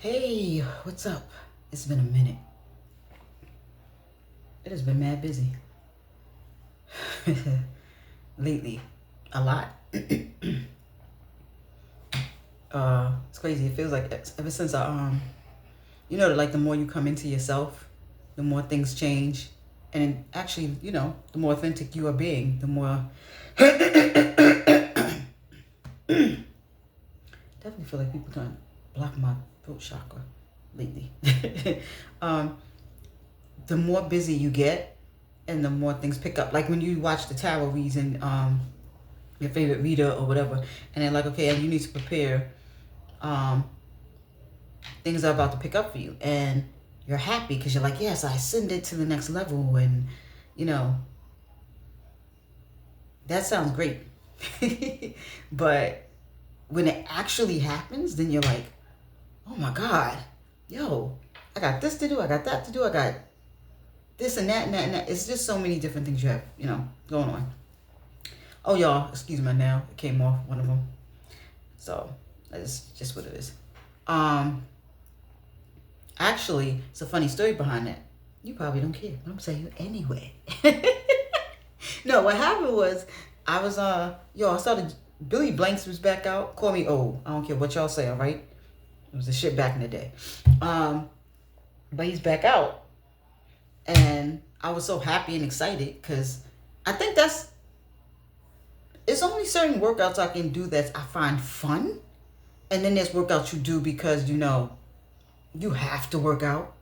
Hey, what's up? It's been a minute. It has been mad busy. Lately. A lot. It's crazy. It feels like ever since like the more you come into yourself, the more things change. And actually, the more authentic you are being, the more definitely feel like people trying to block my throat chakra lately. um, the more busy you get and the more things pick up. Like when you watch the tarot reads and your favorite reader or whatever, and they're like, okay, you need to prepare. Things are about to pick up for you, and you're happy because you're like, yes, I ascended to the next level, and you know that sounds great. But when it actually happens, then you're like, oh my god, yo, I got this to do, I got that to do, I got this and that and that and that. It's just so many different things you have, going on. Oh, y'all, excuse my nail. It came off, one of them. So that's just what it is. Actually, it's a funny story behind that. You probably don't care, but I'm saying it anyway. No, what happened was I was I started. Billy Blanks was back out. Call me old. I don't care what y'all say. All right, it was the shit back in the day. But he's back out, and I was so happy and excited because I think it's only certain workouts I can do that I find fun, and then there's workouts you do because you have to work out.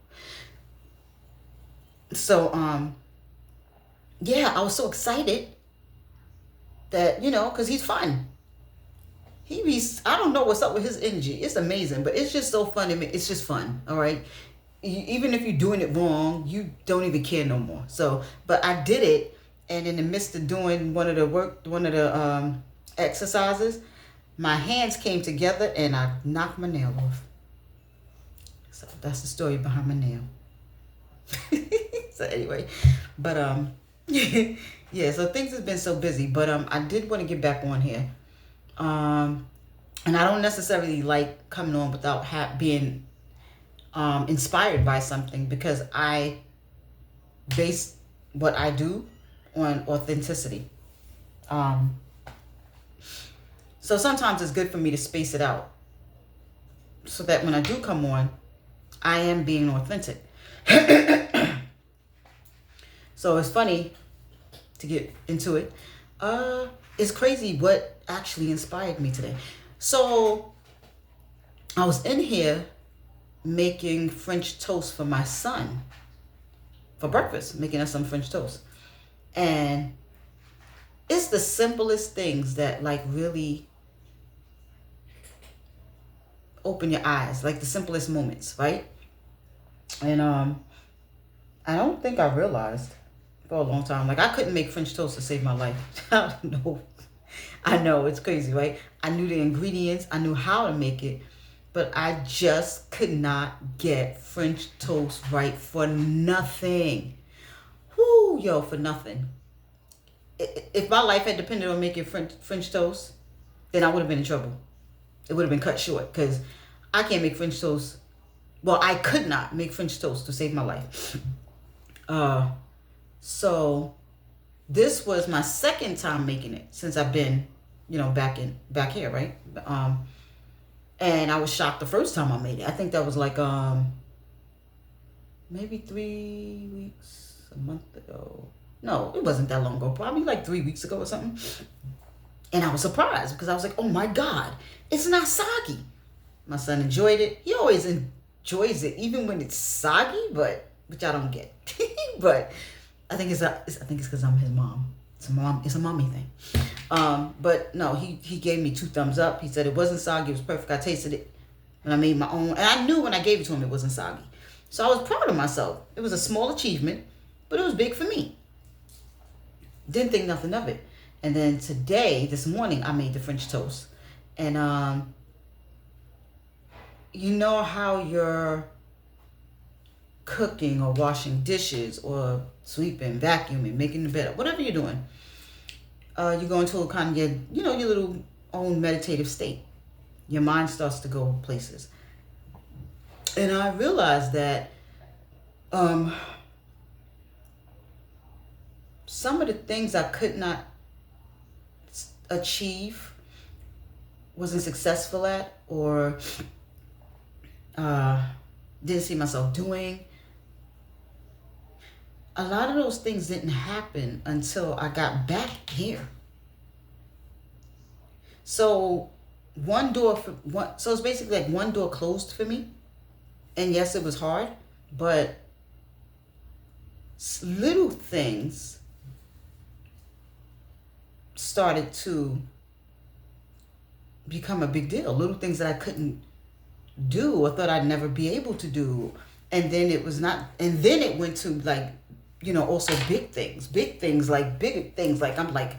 So yeah, I was so excited that because he's fun. I don't know what's up with his energy. It's amazing, but it's just so fun to me. It's just fun, all right? Even if you're doing it wrong, you don't even care no more. So, but I did it, and in the midst of doing one of the exercises, my hands came together and I knocked my nail off. So that's the story behind my nail. So anyway, but yeah, so things have been so busy, but I did want to get back on here. And I don't necessarily like coming on without being inspired by something, because I base what I do on authenticity. So sometimes it's good for me to space it out so that when I do come on, I am being authentic. So it's funny to get into it. It's crazy what actually inspired me today. So I was in here making French toast for my son for breakfast, making us some French toast. And it's the simplest things that like really open your eyes, like the simplest moments, right? And I don't think I realized for a long time, like I couldn't make French toast to save my life. I don't know. I know, it's crazy, right? I knew the ingredients, I knew how to make it, but I just could not get French toast right for nothing. Whoo, yo, for nothing. If my life had depended on making French toast, then I would have been in trouble. It would have been cut short, because I can't make French toast. Well, I could not make French toast to save my life. So this was my second time making it since I've been, back here, right? And I was shocked the first time I made it. I think that was like maybe 3 weeks, a month ago. No, it wasn't that long ago. Probably like 3 weeks ago or something. And I was surprised because I was like, oh my God, it's not soggy. My son enjoyed it. He always enjoys it, even when it's soggy, which I don't get. But I think it's because I'm his mom. It's a mommy thing. But no, he gave me 2 thumbs up. He said it wasn't soggy. It was perfect. I tasted it when I made my own. And I knew when I gave it to him, it wasn't soggy. So I was proud of myself. It was a small achievement, but it was big for me. Didn't think nothing of it. And then this morning, I made the French toast. And you know how you're cooking or washing dishes or sweeping, vacuuming, making the bed, whatever you're doing, you go into a kind of your little own meditative state. Your mind starts to go places. And I realized that um, some of the things I could not achieve, wasn't successful at, or uh, didn't see myself doing, a lot of those things didn't happen until I got back here. So one door for one, so it's basically like one door closed for me. And yes, it was hard, but little things started to become a big deal. Little things that I couldn't do or thought I'd never be able to do. And then it was not, and then it went to like, also big things like bigger things. Like, I'm like,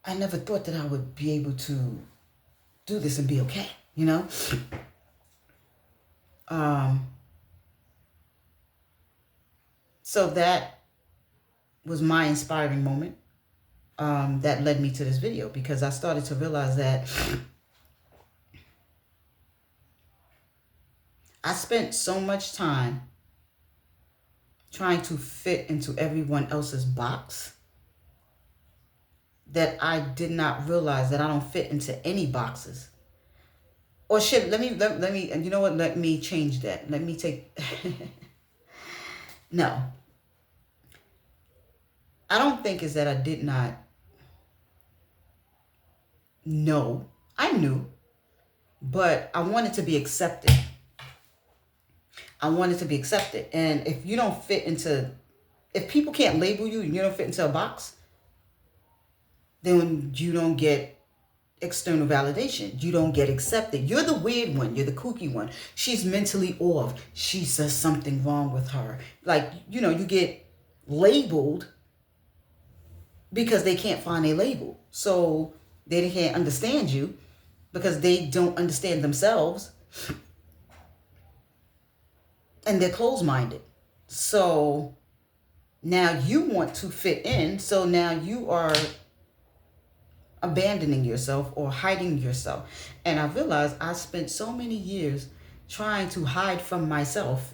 I never thought that I would be able to do this and be okay, So that was my inspiring moment. That led me to this video, because I started to realize that I spent so much time trying to fit into everyone else's box that I did not realize that I don't fit into any boxes. Or shit, let me, and you know what? Let me change that. Let me take, no. I don't think it's that I did not know. I knew, but I wanted to be accepted. I wanted to be accepted. And if you don't fit into, if people can't label you and you don't fit into a box, then you don't get external validation. You don't get accepted. You're the weird one. You're the kooky one. She's mentally off. She says something wrong with her. Like, you get labeled because they can't find a label. So they can't understand you because they don't understand themselves. And they're closed-minded. So now you want to fit in. So now you are abandoning yourself or hiding yourself. And I realized I spent so many years trying to hide from myself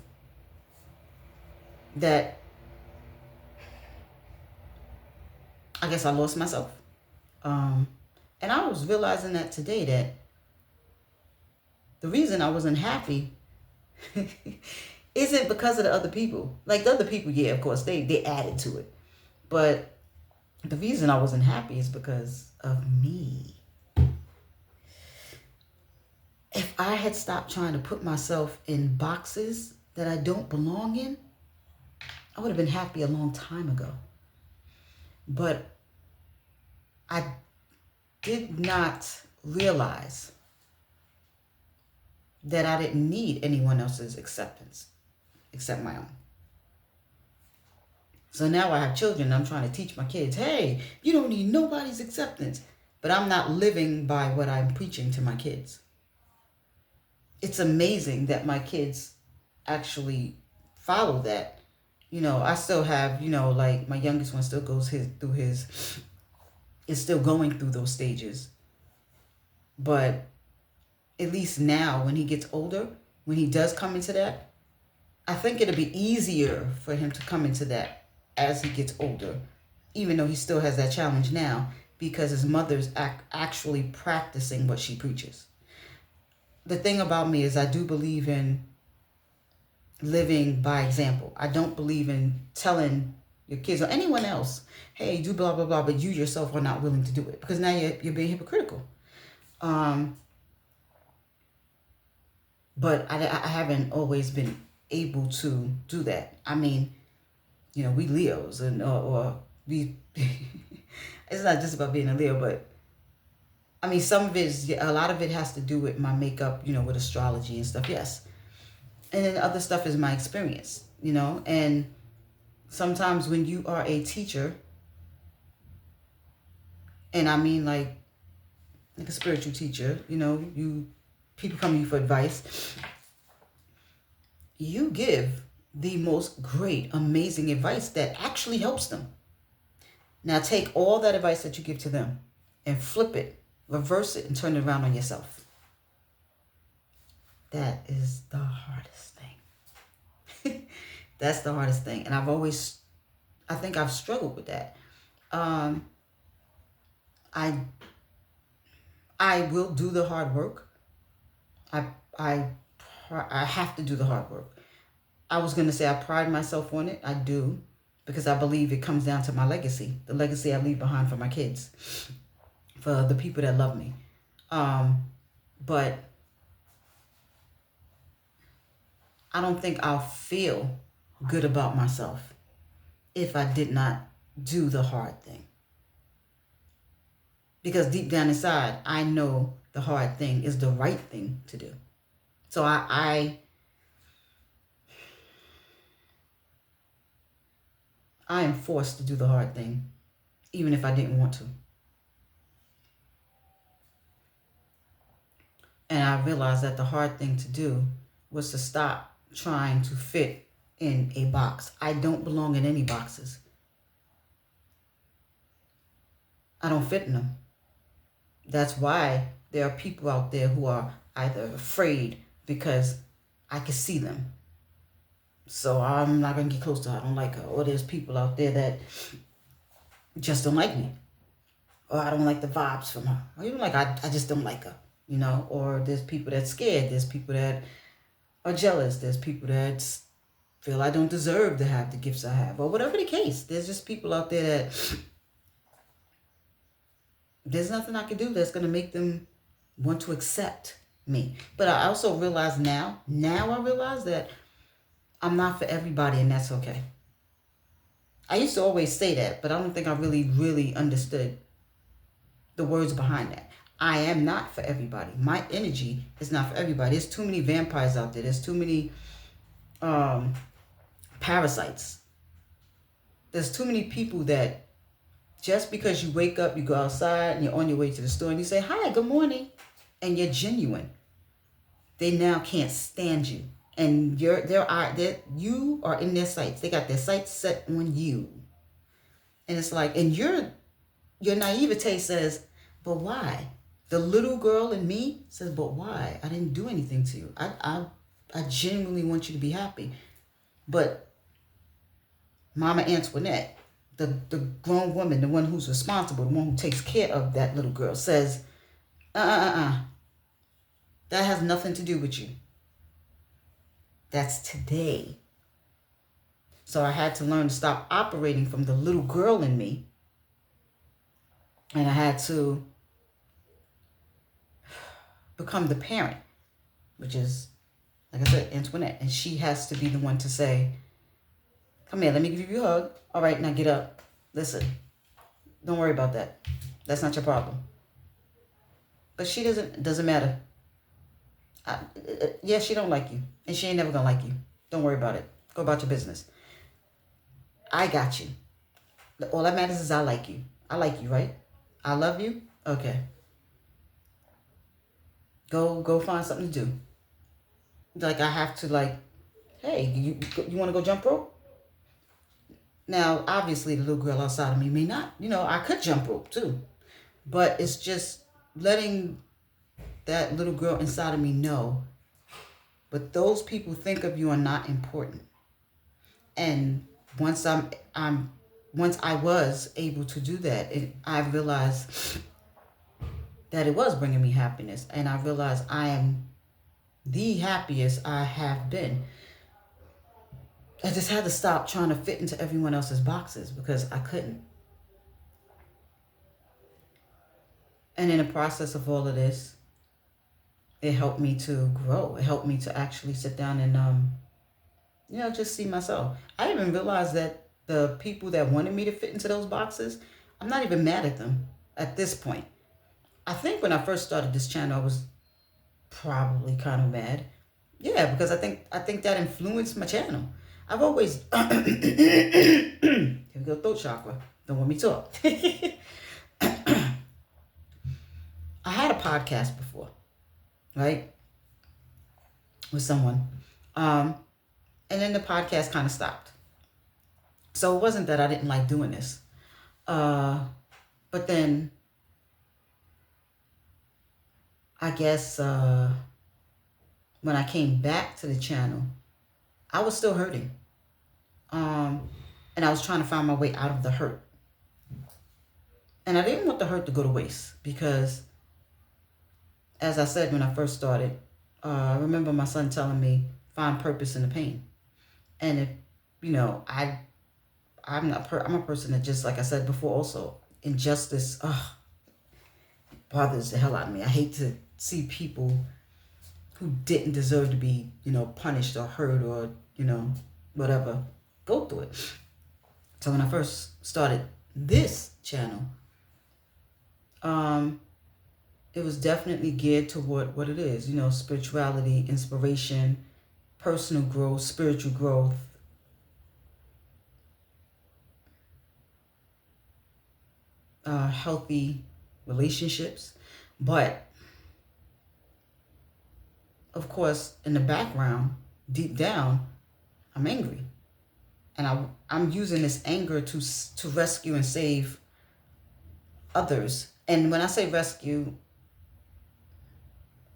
that I guess I lost myself. And I was realizing that today, that the reason I wasn't happy isn't because of the other people. Like, the other people, yeah, of course, they added to it. But the reason I wasn't happy is because of me. If I had stopped trying to put myself in boxes that I don't belong in, I would have been happy a long time ago. But I did not realize that I didn't need anyone else's acceptance except my own. So now I have children. I'm trying to teach my kids, hey, you don't need nobody's acceptance. But I'm not living by what I'm preaching to my kids. It's amazing that my kids actually follow that. I still have, like my youngest one still goes is still going through those stages. But at least now, when he gets older, when he does come into that, I think it'll be easier for him to come into that as he gets older, even though he still has that challenge now, because his mother's actually practicing what she preaches. The thing about me is I do believe in living by example. I don't believe in telling your kids or anyone else, hey, do blah, blah, blah, but you yourself are not willing to do it, because now you're being hypocritical. But I haven't always been able to do that. I mean, we Leos, and or we, it's not just about being a Leo, but I mean, a lot of it has to do with my makeup, with astrology and stuff, yes. And then other stuff is my experience, and sometimes when you are a teacher, and I mean like a spiritual teacher, people come to you for advice, you give the most great, amazing advice that actually helps them. Now take all that advice that you give to them and flip it, reverse it, and turn it around on yourself. That is the hardest thing. That's the hardest thing. And I think I've struggled with that. Um, I I will do the hard work. I I I have to do the hard work. I was gonna say I pride myself on it. I do, because I believe it comes down to my legacy, the legacy I leave behind for my kids, for the people that love me. But I don't think I'll feel good about myself if I did not do the hard thing. Because deep down inside, I know the hard thing is the right thing to do. So I am forced to do the hard thing, even if I didn't want to. And I realized that the hard thing to do was to stop trying to fit in a box. I don't belong in any boxes. I don't fit in them. That's why there are people out there who are either afraid because I can see them. So I'm not going to get close to her. I don't like her. Or there's people out there that just don't like me. Or I don't like the vibes from her. Or even like I just don't like her. Or there's people that's scared. There's people that are jealous. There's people that feel I don't deserve to have the gifts I have. Or whatever the case. There's just people out there that there's nothing I can do that's going to make them want to accept me. But I also realize now I realize that I'm not for everybody, and that's okay. I used to always say that, but I don't think I really, really understood the words behind that. I am not for everybody. My energy is not for everybody. There's too many vampires out there. There's too many parasites. There's too many people that just because you wake up, you go outside, and you're on your way to the store, and you say, hi, good morning, and you're genuine, they now can't stand you. And you are in their sights. They got their sights set on you. And it's like, and your naivete says, but why? The little girl in me says, but why? I didn't do anything to you. I genuinely want you to be happy. But Mama Antoinette, the grown woman, the one who's responsible, the one who takes care of that little girl, says, that has nothing to do with you. That's today. So I had to learn to stop operating from the little girl in me. And I had to become the parent, which is, like I said, Antoinette. And she has to be the one to say, come here, let me give you a hug. All right, now get up. Listen, don't worry about that. That's not your problem. But she doesn't matter. Yeah, she don't like you. And she ain't never gonna like you. Don't worry about it. Go about your business. I got you. All that matters is I like you. I like you, right? I love you? Okay. Go find something to do. Like I have to hey, you want to go jump rope? Now, obviously the little girl outside of me may not. I could jump rope too. But it's just letting that little girl inside of me know. But those people think of you are not important. And once I was able to do that, I realized that it was bringing me happiness. And I realized I am the happiest I have been. I just had to stop trying to fit into everyone else's boxes because I couldn't. And in the process of all of this, it helped me to grow. It helped me to actually sit down and, just see myself. I even realized that the people that wanted me to fit into those boxes, I'm not even mad at them at this point. I think when I first started this channel, I was probably kind of mad. Yeah, because I think that influenced my channel. I've always, here we go, throat chakra. Don't want me to talk. I had a podcast before, right? With someone. And then the podcast kind of stopped. So it wasn't that I didn't like doing this. But then I guess when I came back to the channel, I was still hurting. And I was trying to find my way out of the hurt. And I didn't want the hurt to go to waste because, as I said when I first started, I remember my son telling me, find purpose in the pain. And if, I'm a person that, just like I said before also, injustice bothers the hell out of me. I hate to see people who didn't deserve to be, punished or hurt or, whatever, go through it. So when I first started this channel, it was definitely geared toward what it is, spirituality, inspiration, personal growth, spiritual growth, healthy relationships. But of course, in the background, deep down, I'm angry. And I'm using this anger to rescue and save others. And when I say rescue,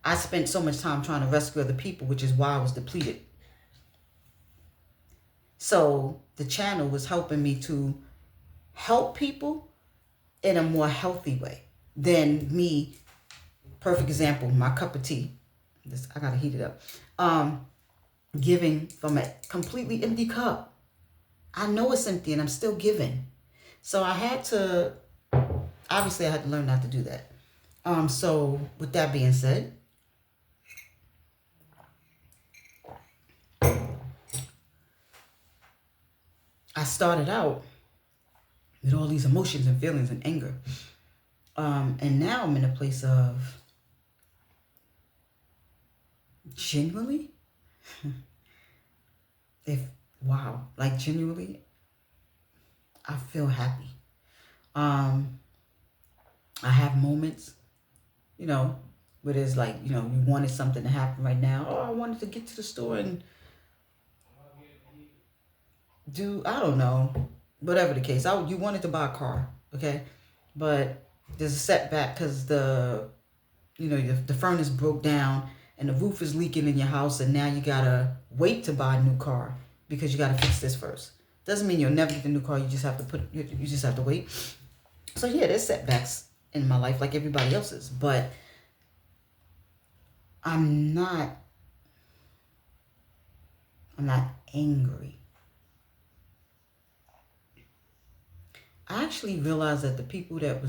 I spent so much time trying to rescue other people, which is why I was depleted. So the channel was helping me to help people in a more healthy way than me. Perfect example, my cup of tea. I gotta heat it up. Giving from a completely empty cup. I know it's empty and I'm still giving. So I had to learn not to do that. So with that being said, I started out with all these emotions and feelings and anger. And now I'm in a place of genuinely, genuinely, I feel happy. I have moments, where there's like, you wanted something to happen right now. Oh, I wanted to get to the store and do, I don't know, whatever the case. You wanted to buy a car, okay? But there's a setback because the furnace broke down and the roof is leaking in your house, and now you gotta wait to buy a new car because you gotta fix this first. Doesn't mean you'll never get the new car. You just have to wait. So yeah, there's setbacks in my life like everybody else's, but I'm not angry. I actually realized that the people that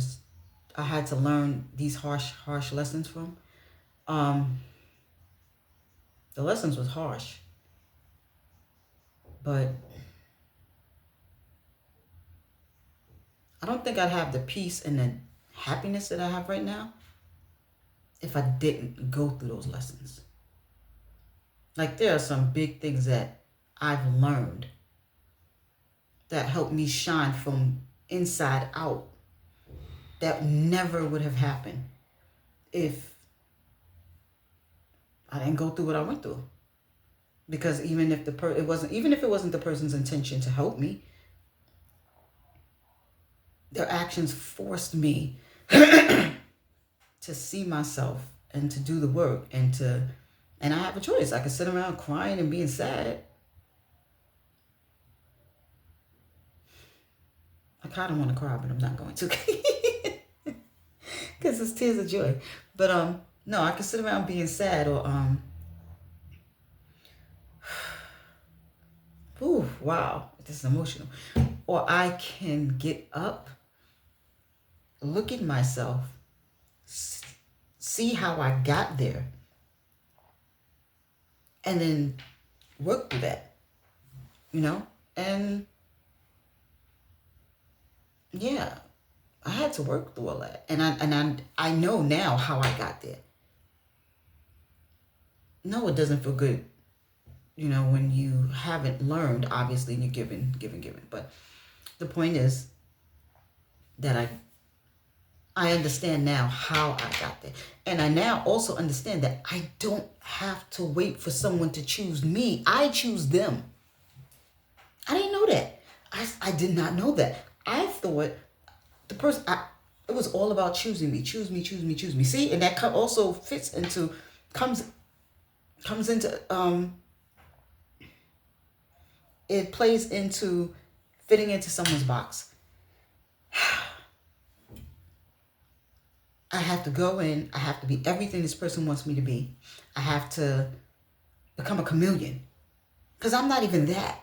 I had to learn these harsh lessons from, the lessons was harsh, but I don't think I'd have the peace and the happiness that I have right now if I didn't go through those lessons. Like, there are some big things that I've learned that helped me shine from inside out that never would have happened if I didn't go through what I went through. Because even if it wasn't the person's intention to help me, their actions forced me to see myself and to do the work and I have a choice. I can sit around crying and being sad. I kind of want to cry, but I'm not going to, because it's tears of joy. But no, I can sit around being sad or ooh, wow, this is emotional. Or I can get up, look at myself, see how I got there, and then work through that, and yeah, I had to work through all that, and I know now how I got there. No, it doesn't feel good, when you haven't learned, obviously, and you're giving. But the point is that I understand now how I got there. And I now also understand that I don't have to wait for someone to choose me. I choose them. I didn't know that. I did not know that. I thought the person, it was all about choosing me. Choose me, choose me, choose me. See, and that also comes comes into it plays into fitting into someone's box. I have to go in, I have to be everything this person wants me to be. I have to become a chameleon. Because I'm not even that.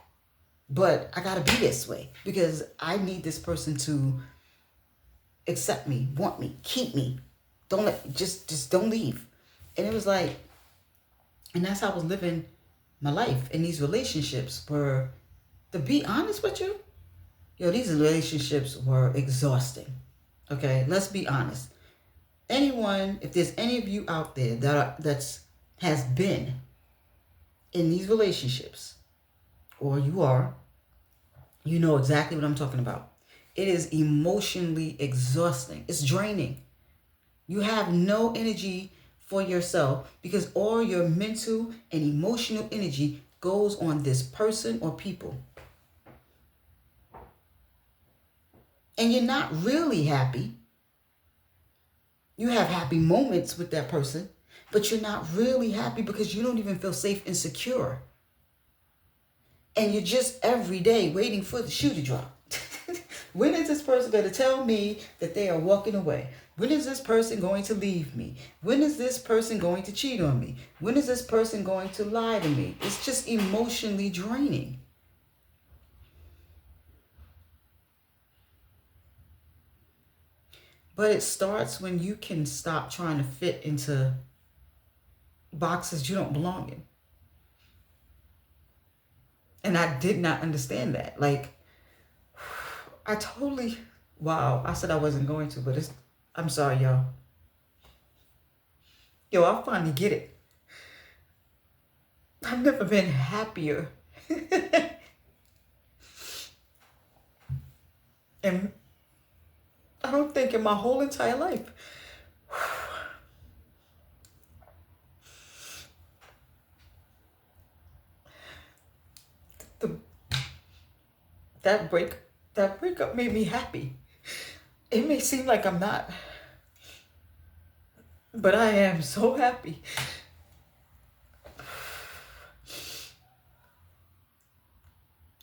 But I gotta be this way. Because I need this person to accept me, want me, keep me. Just don't leave. And it was like, and that's how I was living my life in these relationships where, to be honest with you, these relationships were exhausting. Okay, let's be honest. Anyone, if there's any of you out there that's has been in these relationships, or you know exactly what I'm talking about. It is emotionally exhausting. It's draining. You have no energy for yourself because all your mental and emotional energy goes on this person or people. And you're not really happy. You have happy moments with that person, but you're not really happy because you don't even feel safe and secure. And you're just every day waiting for the shoe to drop. When is this person going to tell me that they are walking away? When is this person going to leave me? When is this person going to cheat on me? When is this person going to lie to me? It's just emotionally draining. But it starts when you can stop trying to fit into boxes you don't belong in. And I did not understand that. Like, I totally, wow, I said I wasn't going to, but I'm sorry, y'all. I finally get it. I've never been happier. And I don't think in my whole entire life. That breakup made me happy. It may seem like I'm not, but I am so happy.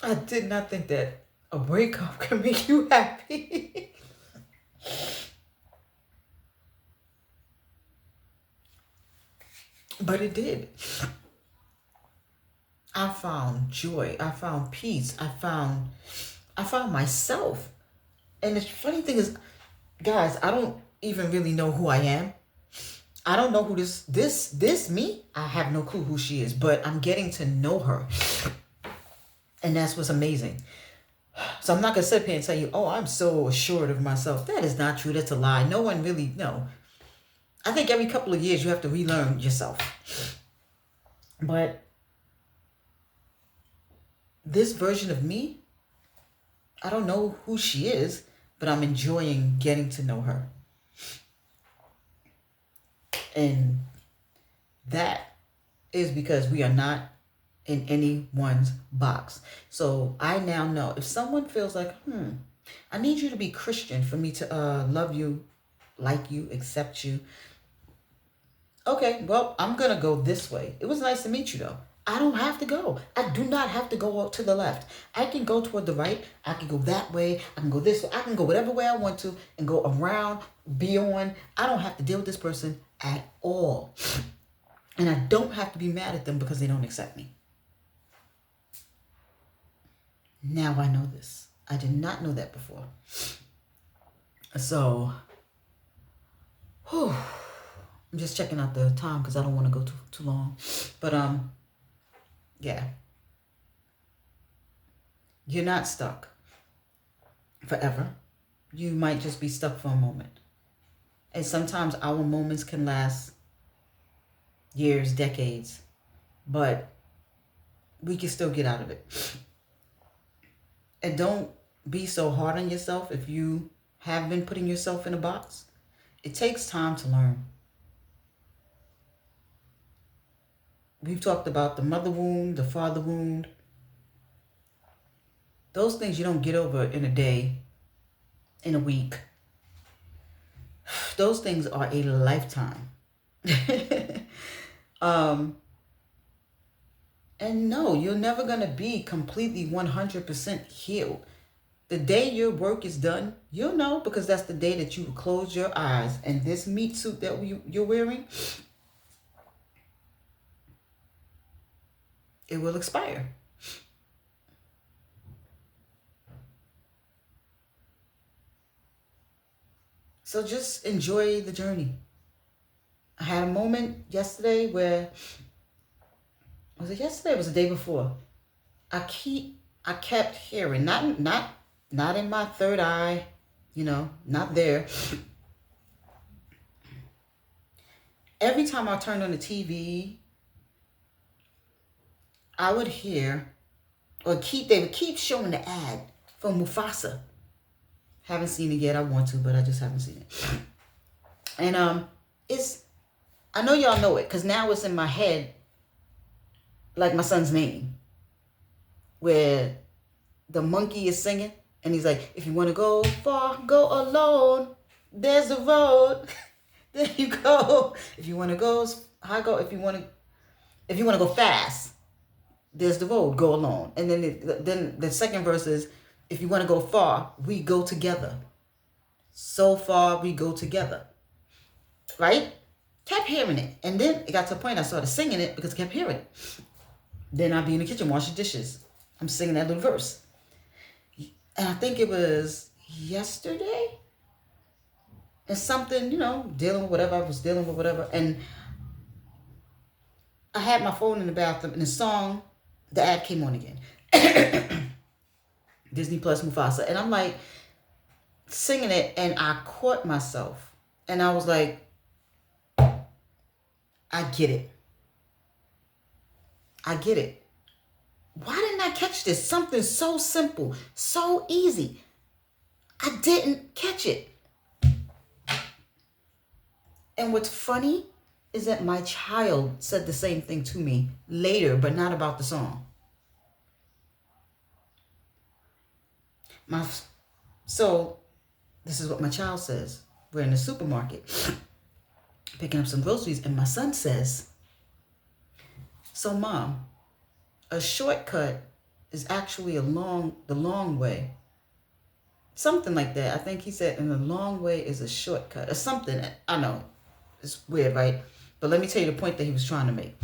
I did not think that a breakup can make you happy. But it did. I found joy. I found peace. I found myself. And the funny thing is, guys, I don't even really know who I am. I don't know who this me. I have no clue who she is, but I'm getting to know her. And that's what's amazing. So I'm not going to sit here and tell you, oh, I'm so assured of myself. That is not true. That's a lie. No one really, no. I think every couple of years you have to relearn yourself. But this version of me, I don't know who she is, but I'm enjoying getting to know her. And that is because we are not in anyone's box. So I now know if someone feels like, I need you to be Christian for me to love you, like you, accept you. Okay, well, I'm going to go this way. It was nice to meet you, though. I don't have to go. I do not have to go to the left. I can go toward the right. I can go that way. I can go this way. I can go whatever way I want to and go around, beyond. I don't have to deal with this person at all. And I don't have to be mad at them because they don't accept me. Now I know this. I did not know that before. So, I'm just checking out the time because I don't want to go too long. But yeah. You're not stuck forever. You might just be stuck for a moment. And sometimes our moments can last years, decades, but we can still get out of it. And don't be so hard on yourself if you have been putting yourself in a box. It takes time to learn. We've talked about the mother wound, the father wound. Those things you don't get over in a day, in a week. Those things are a lifetime. And no, you're never going to be completely 100% healed. The day your work is done, you'll know, because that's the day that you will close your eyes and this meat suit that you're wearing, it will expire. So just enjoy the journey. I had a moment yesterday where, was it yesterday? It was the day before. I kept hearing, not in my third eye, not there. Every time I turned on the TV, I would hear, they would keep showing the ad for Mufasa. Haven't seen it yet. I want to, but I just haven't seen it. And I know y'all know it, because now it's in my head, like my son's name, where the monkey is singing, and he's like, if you want to go far, go alone. There's the road. There you go. If you want to go high, go. If you want to go fast, there's the road. Go alone. And then the second verse is, if you want to go far, we go together. So far, we go together. Right? Kept hearing it. And then it got to a point I started singing it because I kept hearing it. Then I'd be in the kitchen washing dishes. I'm singing that little verse. And I think it was yesterday. And something, dealing with whatever I was dealing with, whatever. And I had my phone in the bathroom, and the ad came on again. Disney Plus Mufasa. And I'm like singing it, and I caught myself. And I was like, I get it. I get it. Why didn't I catch this? Something so simple, so easy. I didn't catch it. And what's funny is that my child said the same thing to me later, but not about the song. So this is what my child says. We're in the supermarket picking up some groceries, and my son says, so Mom, a shortcut is actually the long way. Something like that. I think he said, and the long way is a shortcut or something. I know. It's weird, right? But let me tell you the point that he was trying to make.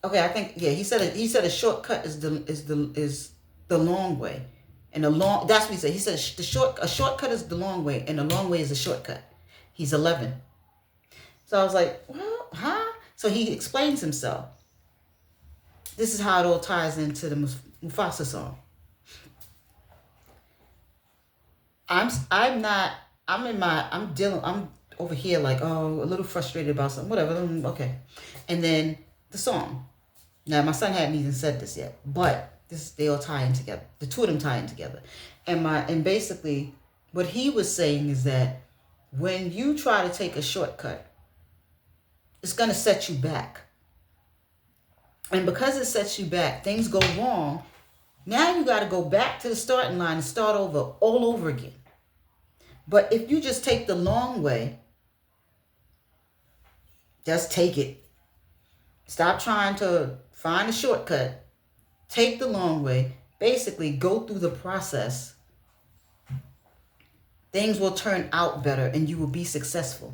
Okay, I think, yeah, he said a shortcut is the long way. And that's what he said. He said a shortcut is the long way, and the long way is a shortcut. He's 11. So I was like, well, huh? So he explains himself. This is how it all ties into the Mufasa song. I'm over here like, oh, a little frustrated about something, whatever. Okay. And then the song. Now, my son hadn't even said this yet, but they all tie in together. The two of them tie in together. And basically what he was saying is that when you try to take a shortcut, it's going to set you back. And because it sets you back, things go wrong. Now you got to go back to the starting line and start over all over again. But if you just take the long way, just take it. Stop trying to find a shortcut. Take the long way. Basically, go through the process. Things will turn out better and you will be successful.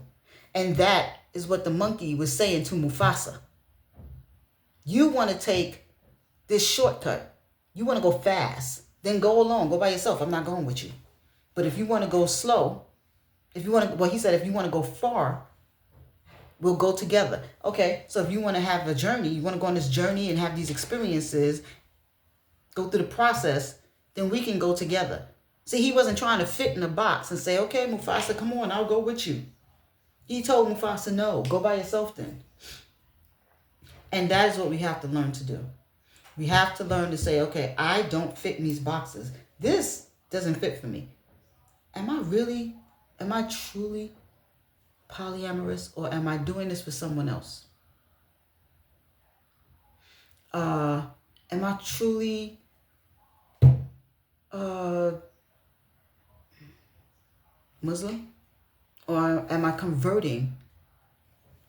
And that is what the monkey was saying to Mufasa. You want to take this shortcut. You want to go fast. Then go alone. Go by yourself. I'm not going with you. But if you want to go slow, he said, if you want to go far, we'll go together. Okay, so if you want to have a journey, you want to go on this journey and have these experiences, go through the process, then we can go together. See, he wasn't trying to fit in a box and say, okay, Mufasa, come on, I'll go with you. He told Mufasa, no, go by yourself then. And that is what we have to learn to do. We have to learn to say, okay, I don't fit in these boxes. This doesn't fit for me. Am I truly polyamorous, or am I doing this for someone else? Am I truly Muslim, or am I converting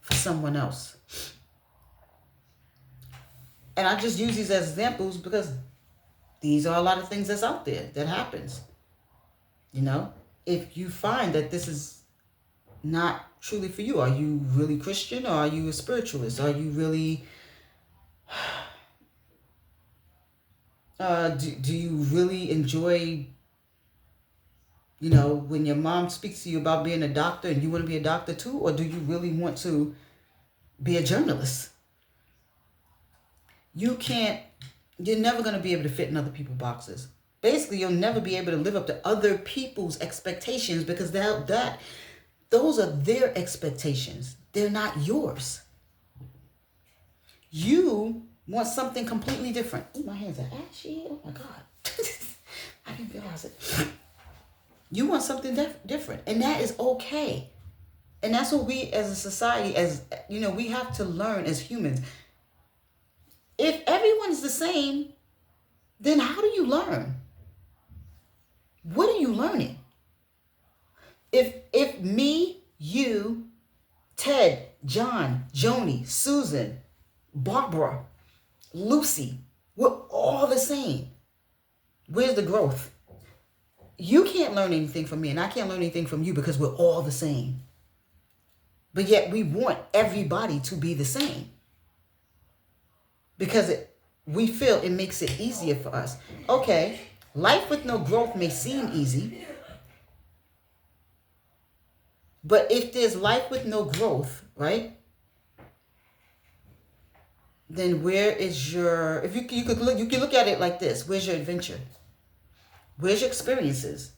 for someone else? And I just use these as examples because these are a lot of things that's out there that happens. You know, if you find that this is not truly for you, are you really Christian, or are you a spiritualist? Are you really, do you really enjoy, you know, when your mom speaks to you about being a doctor and you want to be a doctor too? Or do you really want to be a journalist? You're never going to be able to fit in other people's boxes. Basically, you'll never be able to live up to other people's expectations because those are their expectations. They're not yours. You want something completely different. Oh, my hands are ashy. Oh my God. I didn't realize it. You want something different, and that is okay. And that's what we as a society, as you know, we have to learn as humans. If everyone's the same, then how do you learn? What are you learning? If me, you, Ted, John, Joni, Susan, Barbara, Lucy, we're all the same, where's the growth? You can't learn anything from me, and I can't learn anything from you because we're all the same. But yet we want everybody to be the same because we feel it makes it easier for us. Okay, life with no growth may seem easy, but if there's life with no growth, right? Then where is your? If you could look, you can look at it like this: where's your adventure? Where's your experiences?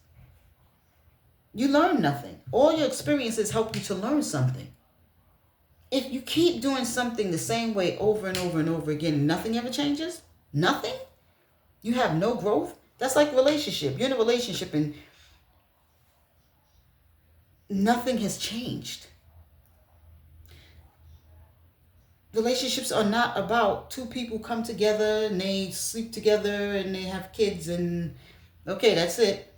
You learn nothing. All your experiences help you to learn something. If you keep doing something the same way over and over and over again, nothing ever changes. Nothing. You have no growth. That's like a relationship. You're in a relationship and nothing has changed. Relationships are not about two people come together and they sleep together and they have kids and okay, that's it.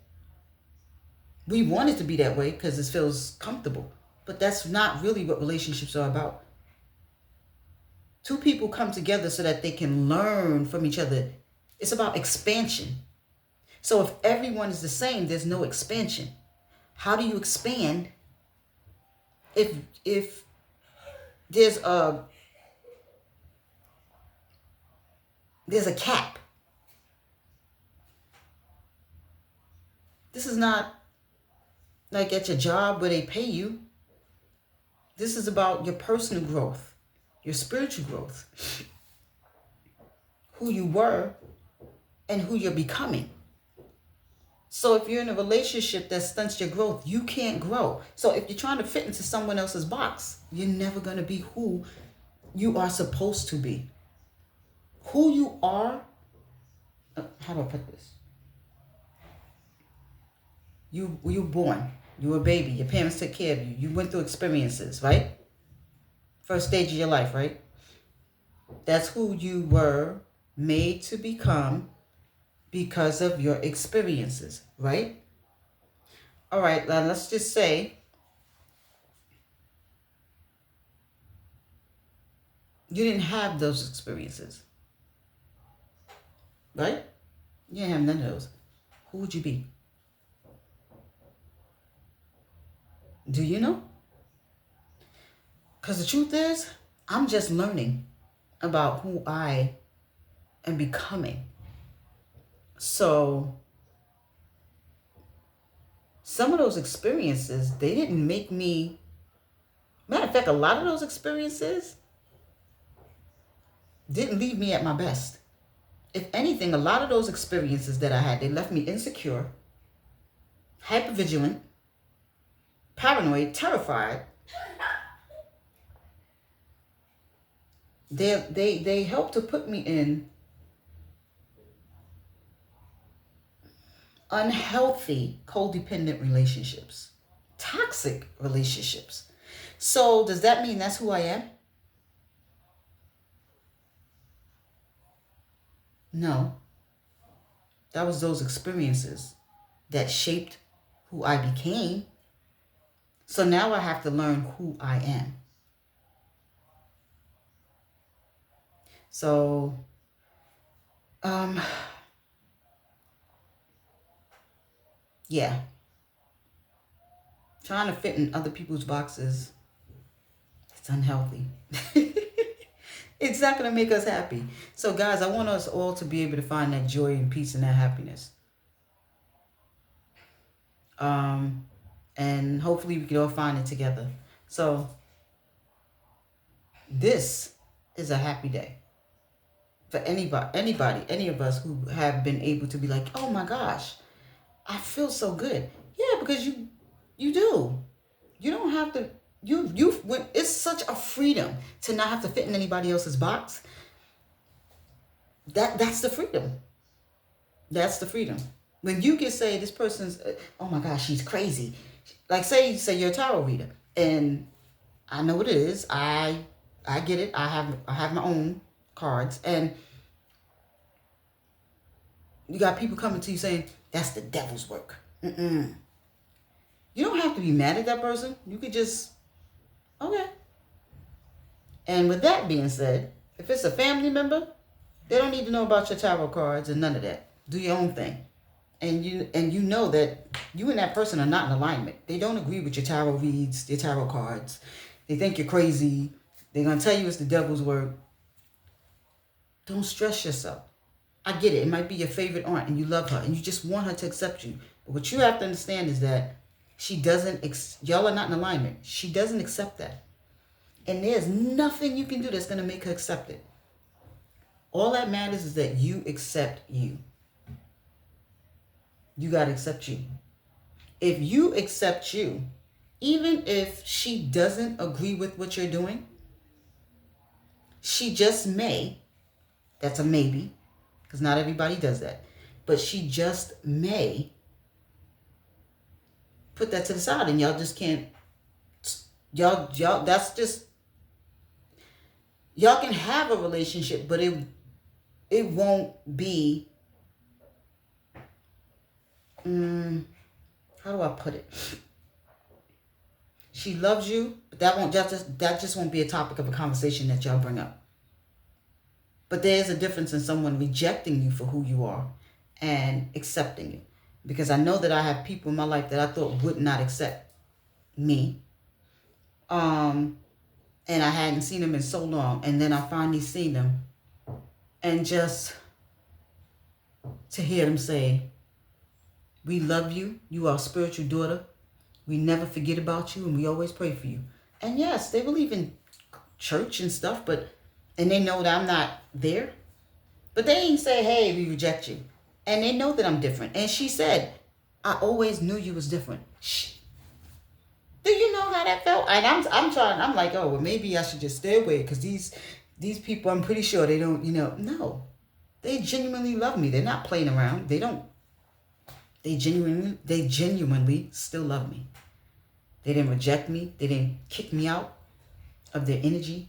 We want it to be that way because it feels comfortable, but that's not really what relationships are about. Two people come together so that they can learn from each other. It's about expansion. So if everyone is the same, there's no expansion. How do you expand if there's a cap? This is not like at your job where they pay you. This is about your personal growth, your spiritual growth, who you were and who you're becoming. So if you're in a relationship that stunts your growth, you can't grow. So if you're trying to fit into someone else's box, you're never going to be who you are supposed to be. Who you are, how do I put this? You were born. You were a baby. Your parents took care of you. You went through experiences, right? First stage of your life, right? That's who you were made to become because of your experiences, right? All right, now let's just say you didn't have those experiences, right? You didn't have none of those. Who would you be? Do you know? Because the truth is, I'm just learning about who I am becoming. So some of those experiences, they didn't make me, matter of fact, a lot of those experiences didn't leave me at my best. If anything, a lot of those experiences that I had, they left me insecure, hypervigilant, paranoid, terrified. They help to put me in unhealthy, codependent relationships, toxic relationships. So does that mean that's who I am? No. That was those experiences that shaped who I became. So now I have to learn who I am. So Um, yeah, trying to fit in other people's boxes, it's unhealthy. It's not going to make us happy. So guys, I want us all to be able to find that joy and peace and that happiness. And hopefully we can all find it together. So this is a happy day for anybody, any of us who have been able to be like, oh my gosh, I feel so good. Yeah, because you do. You don't have to. When it's such a freedom to not have to fit in anybody else's box. That's the freedom. That's the freedom. When you can say this person's, oh my gosh, she's crazy. Like say you're a tarot reader, and I know what it is. I get it. I have my own cards, and you got people coming to you saying that's the devil's work. Mm-mm. You don't have to be mad at that person. You could just, okay. And with that being said, if it's a family member, they don't need to know about your tarot cards and none of that. Do your own thing. And you know that you and that person are not in alignment. They don't agree with your tarot reads, your tarot cards. They think you're crazy. They're going to tell you it's the devil's work. Don't stress yourself. I get it. It might be your favorite aunt and you love her and you just want her to accept you. But what you have to understand is that she doesn't, y'all are not in alignment. She doesn't accept that. And there's nothing you can do that's going to make her accept it. All that matters is that you accept you. You got to accept you. If you accept you, even if she doesn't agree with what you're doing, she just may, that's a maybe, because not everybody does that, but she just may put that to the side and y'all just can't, y'all that's just, y'all can have a relationship, but it won't be, how do I put it? She loves you, but that just won't be a topic of a conversation that y'all bring up. But there's a difference in someone rejecting you for who you are and accepting you. Because I know that I have people in my life that I thought would not accept me. And I hadn't seen them in so long. And then I finally seen them. And just to hear them say, we love you. You are a spiritual daughter. We never forget about you and we always pray for you. And yes, they believe in church and stuff, and they know that I'm not there. But they ain't say, hey, we reject you. And they know that I'm different. And she said, I always knew you was different. Shh. Do you know how that felt? And I'm like, oh, well, maybe I should just stay away because these people, I'm pretty sure they don't, no. They genuinely love me. They're not playing around. They genuinely still love me. They didn't reject me. They didn't kick me out of their energy.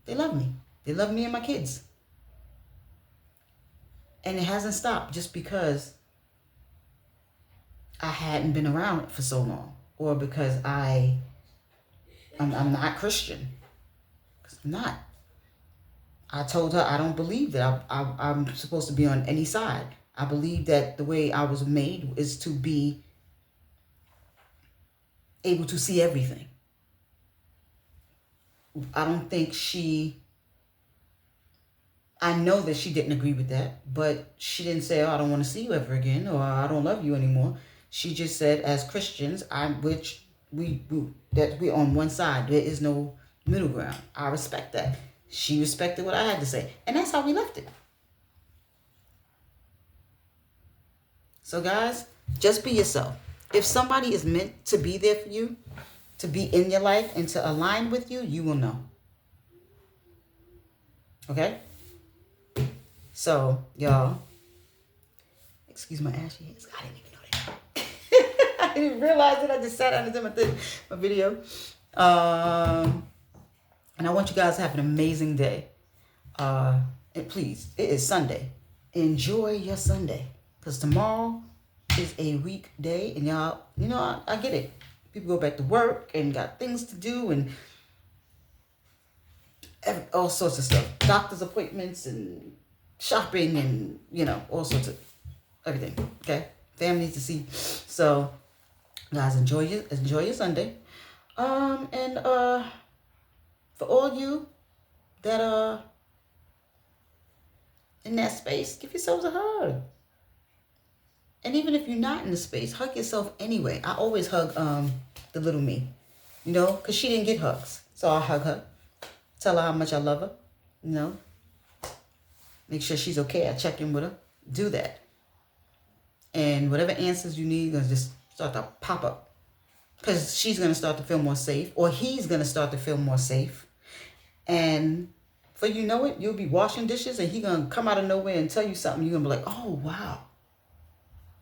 They love me. They love me and my kids. And it hasn't stopped just because I hadn't been around for so long. Or because I'm not Christian. Because I'm not. I told her I don't believe that I'm supposed to be on any side. I believe that the way I was made is to be able to see everything. I don't think I know that she didn't agree with that, but she didn't say, oh, I don't want to see you ever again, or I don't love you anymore. She just said, as Christians, that we're on one side. There is no middle ground. I respect that. She respected what I had to say. And that's how we left it. So guys, just be yourself. If somebody is meant to be there for you, to be in your life and to align with you, you will know. Okay? So, y'all, excuse my ashy hands. I didn't even know that. I didn't realize it. I just sat down and did my video. And I want you guys to have an amazing day. And please, it is Sunday. Enjoy your Sunday. Because tomorrow is a weekday. And y'all, I get it. People go back to work and got things to do and all sorts of stuff. Doctor's appointments and shopping and, you know, all sorts of everything. Okay? Family needs to see. So, guys, enjoy your Sunday. And for all you that are in that space, give yourselves a hug. And even if you're not in the space, hug yourself anyway. I always hug the little me, you know, because she didn't get hugs. So I hug her, tell her how much I love her, you know, make sure she's okay. I check in with her, do that. And whatever answers you need, gonna just start to pop up. Because she's going to start to feel more safe, or he's going to start to feel more safe. And for you know it, you'll be washing dishes and he's going to come out of nowhere and tell you something. You're going to be like, oh, wow.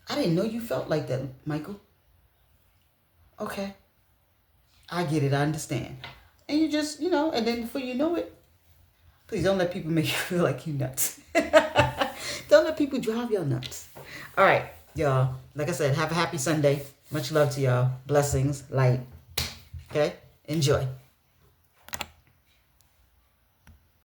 I didn't know you felt like that, Michael. Okay. I get it. I understand. And you just, you know, and then before you know it, please don't let people make you feel like you nuts. Don't let people drive y'all nuts. All right, y'all. Like I said, have a happy Sunday. Much love to y'all. Blessings. Light. Okay? Enjoy.